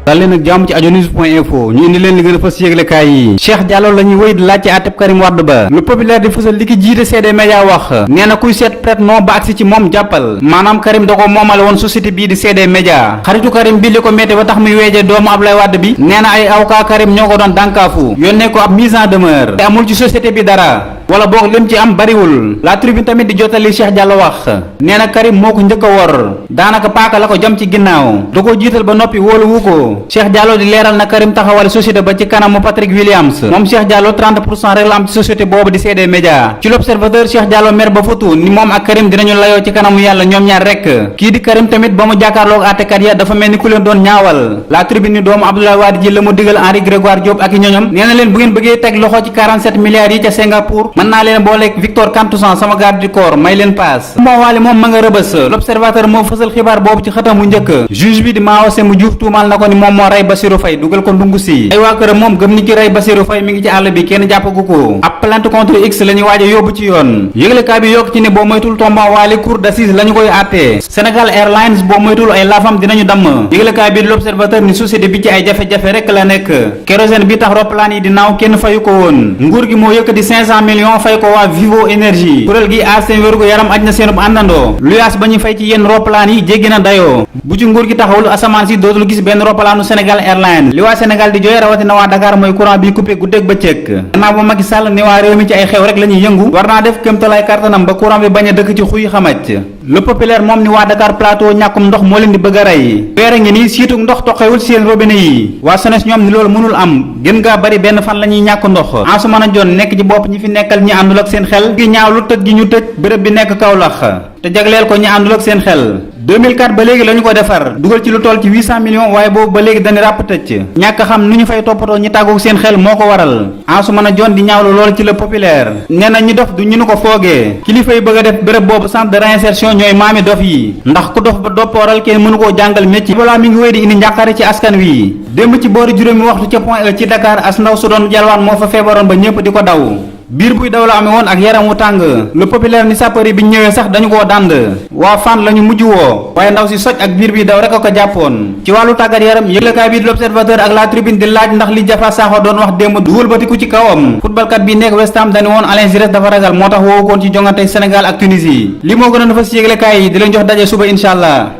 dal leen ak jàmm ci ajonews.info ñu indi leen li gën a fës yëglekaay yi. Cheikh Diallo la ñuy wéy di laaj ci àtteb Karim Wade ba. Le Populaire di fësal li ki jiite CD Média wax nee na kuy seet prête non ba agsi ci moom jàppal maanaam Karim da ko moomale woon société bii di CD Média. xaritu Karim bi li ko métti ba tax muy weeje doomu Abdoulaye Wade bi nee na ay avocat Karim ñoo ko doon dànkaafu yónnee ko ab mise en demeure te amul ci société bi dara wala boog lim ci am bariwul. La Tribune tamit di jottali Cheikh Diallo wax nee na Karim moo ko njëkk a wor daanaka paaka la ko jam ci ginnaaw da koo jiital ba noppi wóolu wu ko. Cheikh Diallo di leeral na Karim taxawal société ba ci kanamu Patrick Williams moom Cheikh Diallo 30% rek la am ci société boobu di CD Média. ci l'Observateur Cheikh Diallo mer ba futu ni moom ak Karim dinañu layoo ci kanamu yàlla ñoom ñaar rek. kii di Karim tamit ba mu jàkkaarloog àttekat ya dafa mel ni ku leen doon ñaawal. La Tribune ni doomu Abdoulaye Wade ji la mu digal Henri Grégoire Diop ak i ñoñam nee na leen bu ngeen bëggee teg loxo ci 47 milliards yi ca Singapour mën naa leen booleeg Victor Kantousan sama garde du corps may leen paas. moo waale moom ma nga rëbës. L'Observateur moo fësal xibaar boobu ci xëtam mu njëkk. juge bi di Mao Sémou Diouf tuumal na ko ni moom moo rey Bassirou Faye dugal ko ndungu si. ay waa këram moom gëm ni ki rey Bassirou Faye mi ngi ci àll bi kenn jàppagu ko. ab plainte contre X la ñu waaj a yóbbu ci yoon. yëglekaay bi yokk ci ne boo moytul tomba waale cour d'assises la ñu koy àttee. Sénégal Airlines boo moytul ay laafam dinañu damm. yëglekaay bi di L'Observateur ni société bi ci ay jafe-jafe rek la nekk. kérosène bi tax roplaan yi di naaw kenn fayu ko woon. nguur gi moo yëkkati 500 millions fay ko waa Vivo Énergie. kuréel gi aar seen wérgu yaram aj na seenub àndandoo. luyaas ba ñu fay ci yenn roplaan yi jéggi na dayoo. bu ci nguur gi taxawul asamaan si dootul gis benn roppalaanu Sénégal Airlines. li waa Sénégal di jooy rawatina waa Dakar mooy courant bi coupé guddeeg bëccëg. gannaaw ba Macky Sall ni waa réew mi ci ay xew rek la ñuy yëngu war naa def kéemtalaay kartanam ba courant bi bañ a dëkk ci xuy xamaj. Le Populaire moom ni waa Dakar Plateau ñàkkum ndox moo leen di bëgg a rey. weere ngi nii siituk ndox toqewul seen robinet yi. waa SONES ñoom ni loolu mënul am gën ngaa bari benn fan la ñuy ñàkk ndox. Ansoumana Dione nekk ci bopp ñi fi nekkal ñi àndul ak seen xel gi ñaaw lu tëj gi ñu tëj béréb bi nekk Kaolack te jagleel ko ñi àndul ak seen xel. 2004 ba léegi la ñu ko defar dugal ci lu toll ci 800 millions waaye boobu ba léegi dañu ràpp tëcc ñàkk xam nu ñu fay toppatoo ñi tàggoog seen xel moo ko waral. Ansoumana Dione di ñaawlu lool ci Le Populaire nee na ñi dof du ñu nu ko foogee kilifa yi bëgg a def béréb boobu centre de réinsertion ñooy maami dof yi ndax ku dof ba doppooral kenn mënu koo jàngal métier. balaa mi ngi wéy di indi njàqare ci askan wi démb ci boori juróomi waxtu ca Point E ci Dakar as ndaw su doon jalwaan moo fa feebaroon ba ñëpp di ko daw. biir buy daw la amee woon ak yaram wu tàng. Le Populaire ni sapeur yi bi ñu ñëwee sax dañu koo dànd waa fan la ñu mujj woo waaye ndaw si soj ak biir bi daw rek a ko jàppoon. ci wàllu tàggat yaram yëglekaay bi di L'Observateur ak La Tribune di laaj ndax li Jafa Sakho doon wax démb du wëlbatiku ci kawam. footballkat bi nekk West Ham dañu woon Alain Giresse dafa ragal moo tax woowu koon ci jongante Sénégal ak Tunisie li moo gënoon dafa si yëglekaay yi di leen jox daje suba incha allah.